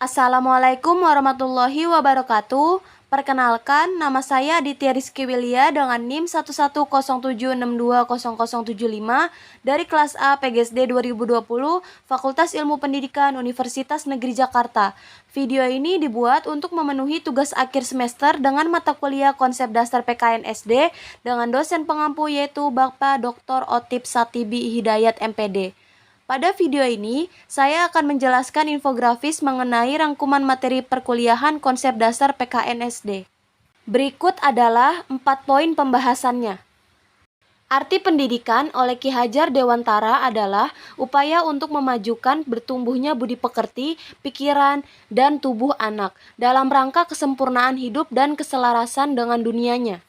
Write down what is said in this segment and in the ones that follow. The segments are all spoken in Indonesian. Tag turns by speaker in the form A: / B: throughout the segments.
A: Assalamualaikum warahmatullahi wabarakatuh. Perkenalkan, nama saya Aditya Rizky Wilia dengan NIM 11076200075 dari kelas A PGSD 2020 Fakultas Ilmu Pendidikan Universitas Negeri Jakarta. Video ini dibuat untuk memenuhi tugas akhir semester dengan mata kuliah konsep dasar PKN SD dengan dosen pengampu yaitu Bapak Dr. Otip Satibi Hidayat MPD. Pada video ini, saya akan menjelaskan infografis mengenai rangkuman materi perkuliahan konsep dasar PKN SD. Berikut adalah 4 poin pembahasannya. Arti pendidikan oleh Ki Hajar Dewantara adalah upaya untuk memajukan bertumbuhnya budi pekerti, pikiran, dan tubuh anak dalam rangka kesempurnaan hidup dan keselarasan dengan dunianya.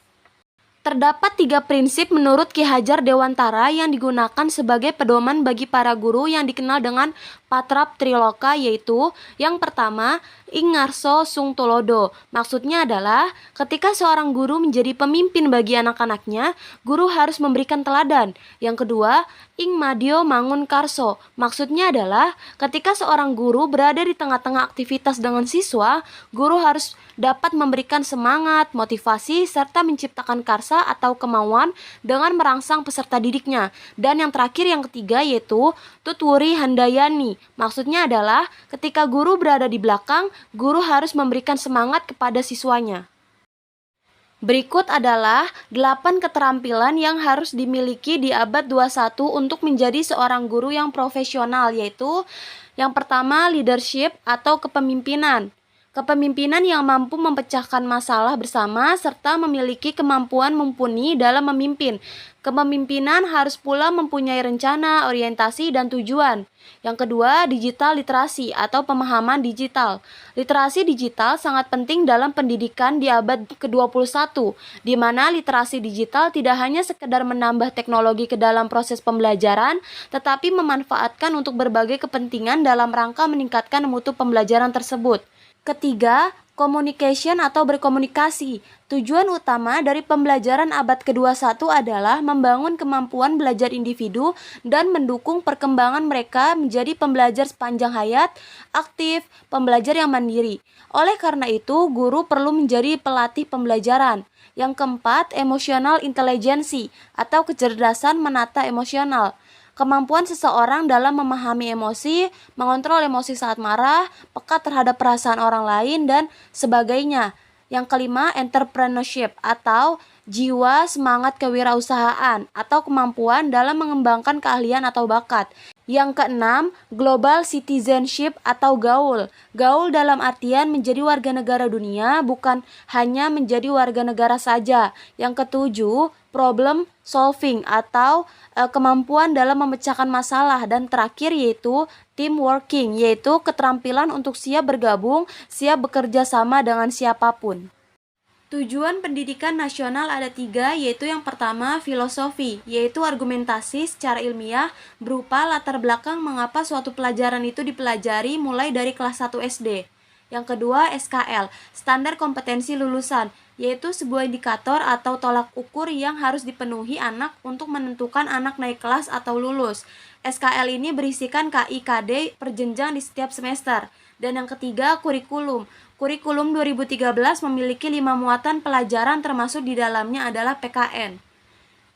A: Terdapat 3 prinsip menurut Ki Hajar Dewantara yang digunakan sebagai pedoman bagi para guru yang dikenal dengan Patrap Triloka, yaitu yang pertama, ing ngarso sung tulodo. Maksudnya adalah ketika seorang guru menjadi pemimpin bagi anak-anaknya, guru harus memberikan teladan. Yang kedua, ing madio mangun karso. Maksudnya adalah ketika seorang guru berada di tengah-tengah aktivitas dengan siswa, guru harus dapat memberikan semangat, motivasi, serta menciptakan karsa atau kemauan dengan merangsang peserta didiknya. Dan yang terakhir, yang ketiga, yaitu tutwuri handayani. Maksudnya adalah ketika guru berada di belakang, guru harus memberikan semangat kepada siswanya. Berikut adalah 8 keterampilan yang harus dimiliki di abad 21 untuk menjadi seorang guru yang profesional, yaitu yang pertama, leadership atau kepemimpinan. Kepemimpinan yang mampu memecahkan masalah bersama serta memiliki kemampuan mumpuni dalam memimpin. Kepemimpinan harus pula mempunyai rencana, orientasi, dan tujuan. Yang kedua, digital literasi atau pemahaman digital. Literasi digital sangat penting dalam pendidikan di abad ke-21, di mana literasi digital tidak hanya sekedar menambah teknologi ke dalam proses pembelajaran, tetapi memanfaatkan untuk berbagai kepentingan dalam rangka meningkatkan mutu pembelajaran tersebut. Ketiga, communication atau berkomunikasi. Tujuan utama dari pembelajaran abad ke-21 adalah membangun kemampuan belajar individu dan mendukung perkembangan mereka menjadi pembelajar sepanjang hayat, aktif, pembelajar yang mandiri. Oleh karena itu, guru perlu menjadi pelatih pembelajaran. Yang keempat, emotional intelligence atau kecerdasan menata emosional. Kemampuan seseorang dalam memahami emosi, mengontrol emosi saat marah, peka terhadap perasaan orang lain, dan sebagainya. Yang kelima, entrepreneurship atau jiwa semangat kewirausahaan atau kemampuan dalam mengembangkan keahlian atau bakat. Yang keenam, global citizenship atau gaul. Gaul dalam artian menjadi warga negara dunia, bukan hanya menjadi warga negara saja. Yang ketujuh, problem solving atau kemampuan dalam memecahkan masalah. Dan terakhir yaitu team working, yaitu keterampilan untuk siap bergabung, siap bekerja sama dengan siapapun. Tujuan pendidikan nasional ada 3, yaitu yang pertama filosofi, yaitu argumentasi secara ilmiah berupa latar belakang mengapa suatu pelajaran itu dipelajari mulai dari kelas 1 SD. Yang kedua SKL, standar kompetensi lulusan, yaitu sebuah indikator atau tolak ukur yang harus dipenuhi anak untuk menentukan anak naik kelas atau lulus. SKL ini berisikan KI-KD per jenjang di setiap semester. Dan yang ketiga kurikulum. Kurikulum 2013 memiliki 5 muatan pelajaran termasuk di dalamnya adalah PKN.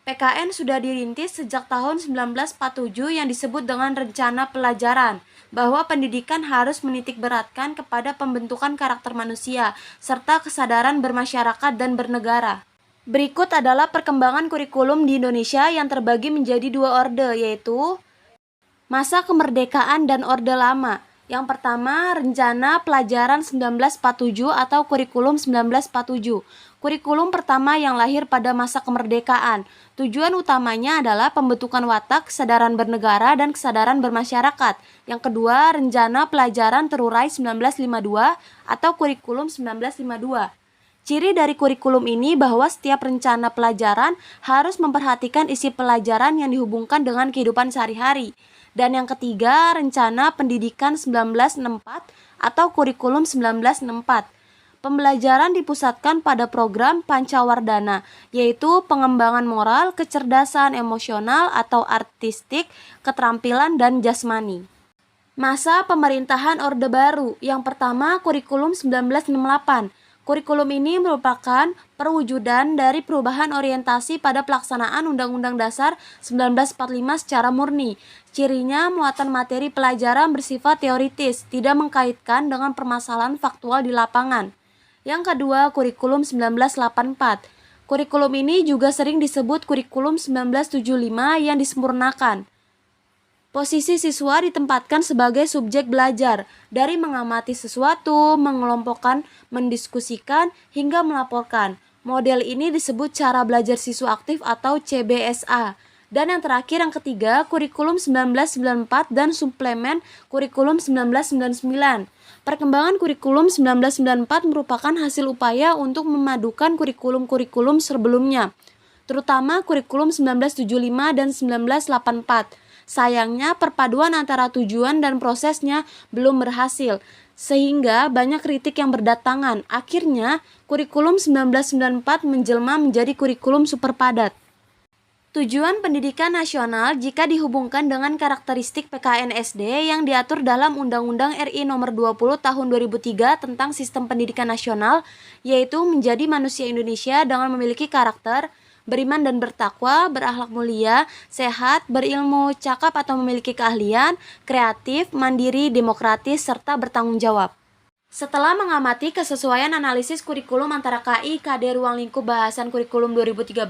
A: PKN sudah dirintis sejak tahun 1947 yang disebut dengan rencana pelajaran, bahwa pendidikan harus menitikberatkan kepada pembentukan karakter manusia, serta kesadaran bermasyarakat dan bernegara. Berikut adalah perkembangan kurikulum di Indonesia yang terbagi menjadi 2 orde, yaitu masa kemerdekaan dan orde lama. Yang pertama, Rencana Pelajaran 1947 atau Kurikulum 1947. Kurikulum pertama yang lahir pada masa kemerdekaan. Tujuan utamanya adalah pembentukan watak, kesadaran bernegara, dan kesadaran bermasyarakat. Yang kedua, Rencana Pelajaran Terurai 1952 atau Kurikulum 1952. Ciri dari kurikulum ini bahwa setiap rencana pelajaran harus memperhatikan isi pelajaran yang dihubungkan dengan kehidupan sehari-hari. Dan yang ketiga, Rencana Pendidikan 1964 atau Kurikulum 1964. Pembelajaran dipusatkan pada program Pancawardhana, yaitu pengembangan moral, kecerdasan emosional atau artistik, keterampilan, dan jasmani. Masa pemerintahan Orde Baru. Yang pertama, Kurikulum 1968. Kurikulum ini merupakan perwujudan dari perubahan orientasi pada pelaksanaan Undang-Undang Dasar 1945 secara murni. Cirinya, muatan materi pelajaran bersifat teoritis, tidak mengkaitkan dengan permasalahan faktual di lapangan. Yang kedua, Kurikulum 1984. Kurikulum ini juga sering disebut Kurikulum 1975 yang disempurnakan. Posisi siswa ditempatkan sebagai subjek belajar, dari mengamati sesuatu, mengelompokkan, mendiskusikan, hingga melaporkan. Model ini disebut cara belajar siswa aktif atau CBSA. Dan yang terakhir, yang ketiga, Kurikulum 1994 dan suplemen Kurikulum 1999. Perkembangan Kurikulum 1994 merupakan hasil upaya untuk memadukan kurikulum-kurikulum sebelumnya, terutama Kurikulum 1975 dan 1984. Sayangnya, perpaduan antara tujuan dan prosesnya belum berhasil, sehingga banyak kritik yang berdatangan. Akhirnya, Kurikulum 1994 menjelma menjadi kurikulum super padat. Tujuan pendidikan nasional jika dihubungkan dengan karakteristik PKN SD yang diatur dalam Undang-Undang RI Nomor 20 Tahun 2003 tentang Sistem Pendidikan Nasional, yaitu menjadi manusia Indonesia dengan memiliki karakter, beriman dan bertakwa, berakhlak mulia, sehat, berilmu, cakap atau memiliki keahlian, kreatif, mandiri, demokratis, serta bertanggung jawab. Setelah mengamati kesesuaian analisis kurikulum antara KI, KD Ruang Lingkup Bahasan Kurikulum 2013,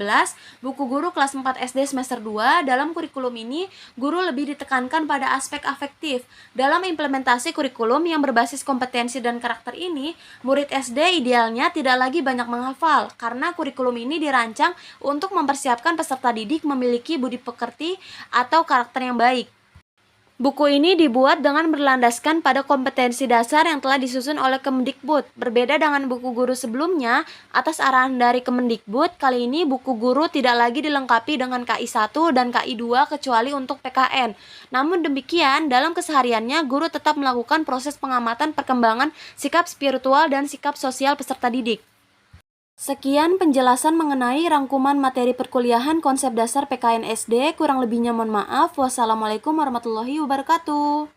A: buku guru kelas 4 SD semester 2, dalam kurikulum ini, guru lebih ditekankan pada aspek afektif. Dalam implementasi kurikulum yang berbasis kompetensi dan karakter ini, murid SD idealnya tidak lagi banyak menghafal, karena kurikulum ini dirancang untuk mempersiapkan peserta didik memiliki budi pekerti atau karakter yang baik. Buku ini dibuat dengan berlandaskan pada kompetensi dasar yang telah disusun oleh Kemdikbud. Berbeda dengan buku guru sebelumnya, atas arahan dari Kemdikbud, kali ini buku guru tidak lagi dilengkapi dengan KI 1 dan KI 2 kecuali untuk PKN. Namun demikian, dalam kesehariannya, guru tetap melakukan proses pengamatan perkembangan sikap spiritual dan sikap sosial peserta didik. Sekian penjelasan mengenai rangkuman materi perkuliahan konsep dasar PKN SD, kurang lebihnya mohon maaf. Wassalamualaikum warahmatullahi wabarakatuh.